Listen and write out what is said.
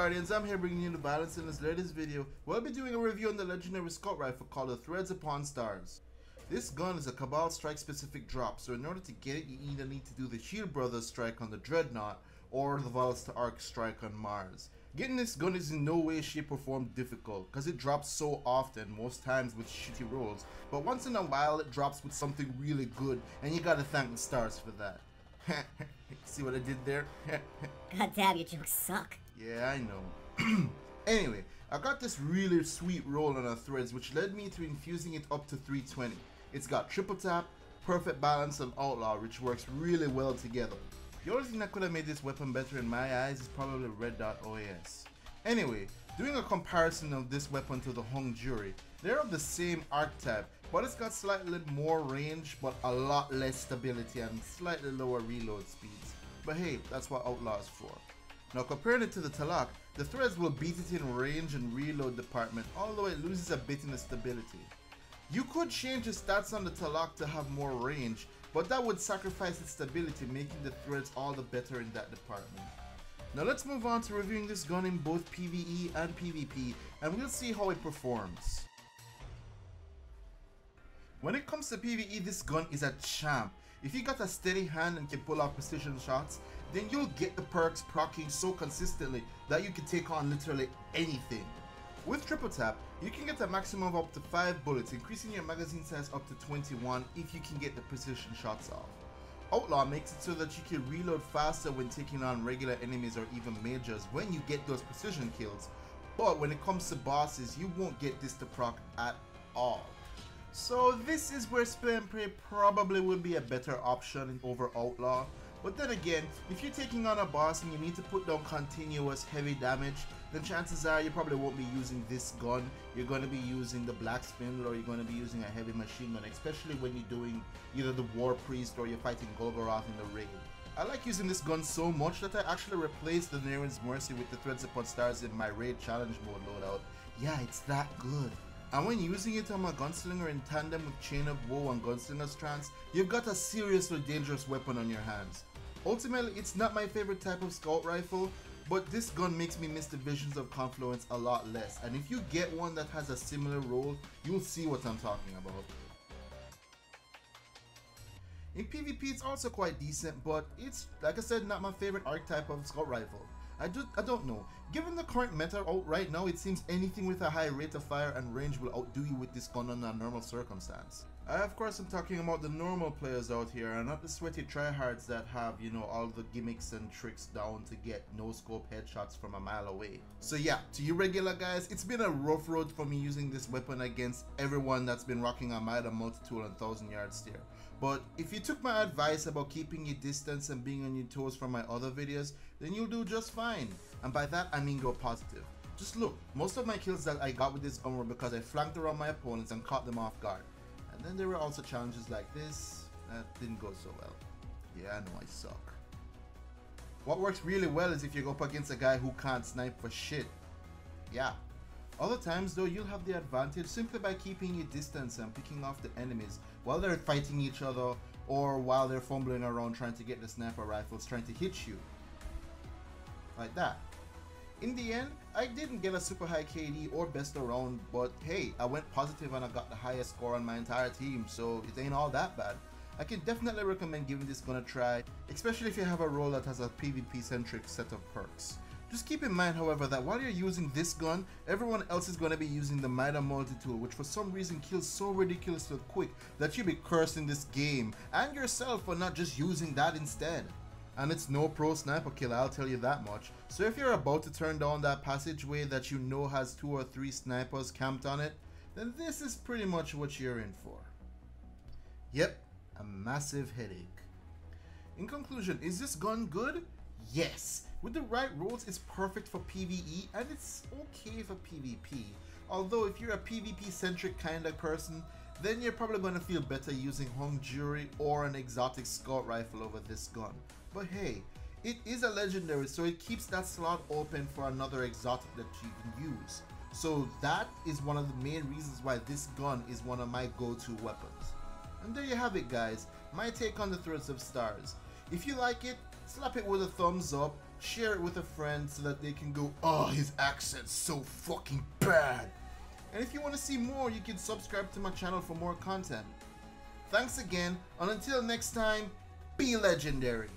Guardians, I'm here bringing you the Vyllence. In this latest video, we'll be doing a review on the legendary scout rifle called the TREADS upon Stars. This gun is a Cabal strike specific drop, so in order to get it you either need to do the Shield Brothers strike on the Dreadnought or the Vyllence to Arc strike on Mars. Getting this gun is in no way, shape or form difficult, because it drops so often, most times with shitty rolls, but once in a while it drops with something really good, and you gotta thank the stars for that. See what I did there? God damn, your jokes suck. Yeah, I know. Anyway, I got this really sweet roll on our threads, which led me to infusing it up to 320. It's got triple tap, perfect balance, and outlaw, which works really well together. The only thing that could have made this weapon better in my eyes is probably Red Dot OAS. Anyway, doing a comparison of this weapon to the Hung Jury, they're of the same archetype, but it's got slightly more range, but a lot less stability and slightly lower reload speeds. But hey, that's what Outlaw is for. Now comparing it to the Talak, the threads will beat it in range and reload department, although it loses a bit in the stability. You could change the stats on the Talak to have more range, but that would sacrifice its stability, making the threads all the better in that department. Now let's move on to reviewing this gun in both PvE and PvP, and we'll see how it performs. When it comes to PvE, this gun is a champ. If you got a steady hand and can pull off precision shots, then you'll get the perks proccing so consistently that you can take on literally anything. With triple tap, you can get a maximum of up to 5 bullets, increasing your magazine size up to 21 if you can get the precision shots off. Outlaw makes it so that you can reload faster when taking on regular enemies or even majors when you get those precision kills, but when it comes to bosses, you won't get this to proc at all. So this is where Split and Pray probably would be a better option over Outlaw. But then again, if you're taking on a boss and you need to put down continuous heavy damage, then chances are you probably won't be using this gun. You're going to be using the Black Spindle, or you're going to be using a heavy machine gun, especially when you're doing either the War Priest or you're fighting Golgoroth in the raid. I like using this gun so much that I actually replaced the Neren's Mercy with the TREADS upon Stars in my raid challenge mode loadout. Yeah, it's that good. And when using it on my Gunslinger in tandem with Chain of Woe and Gunslinger's Trance, you've got a seriously dangerous weapon on your hands. Ultimately, it's not my favorite type of scout rifle, but this gun makes me miss the Visions of Confluence a lot less, and if you get one that has a similar role, you'll see what I'm talking about. In PvP it's also quite decent, but it's, like I said, not my favorite archetype of scout rifle. I don't know. Given the current meta out right now, it seems anything with a high rate of fire and range will outdo you with this gun under a normal circumstance. I of course am talking about the normal players out here and not the sweaty tryhards that have, you know, all the gimmicks and tricks down to get no scope headshots from a mile away. So yeah, to you regular guys, it's been a rough road for me using this weapon against everyone that's been rocking a Mida multi-tool and 1000-yard stare. But if you took my advice about keeping your distance and being on your toes from my other videos, then you'll do just fine. And by that I mean go positive. Just look, most of my kills that I got with this gun were because I flanked around my opponents and caught them off guard. And then there were also challenges like this that didn't go so well. Yeah, I know I suck. What works really well is if you go up against a guy who can't snipe for shit. Yeah. Other times though, you'll have the advantage simply by keeping your distance and picking off the enemies while they're fighting each other, or while they're fumbling around trying to get the sniper rifles trying to hit you. Like that. In the end, I didn't get a super high KD or best around, but hey, I went positive and I got the highest score on my entire team, so it ain't all that bad. I can definitely recommend giving this gun a try, especially if you have a role that has a PvP centric set of perks. Just keep in mind, however, that while you're using this gun, everyone else is going to be using the Mida multi-tool, which for some reason kills so ridiculously quick that you'll be cursing this game and yourself for not just using that instead. And it's no pro sniper kill, I'll tell you that much. So if you're about to turn down that passageway that you know has 2 or 3 snipers camped on it, then this is pretty much what you're in for. Yep, a massive headache. In conclusion, is this gun good? Yes. With the right rolls, it's perfect for PvE and it's okay for PvP. Although if you're a PvP centric kind of person, then you're probably going to feel better using Hung Jury or an exotic scout rifle over this gun. But hey, it is a legendary, so it keeps that slot open for another exotic that you can use. So that is one of the main reasons why this gun is one of my go-to weapons. And there you have it guys, my take on the TREADS of Stars. If you like it, slap it with a thumbs up, share it with a friend so that they can go, oh, his accent's so fucking bad. And if you want to see more, you can subscribe to my channel for more content. Thanks again, and until next time, be legendary.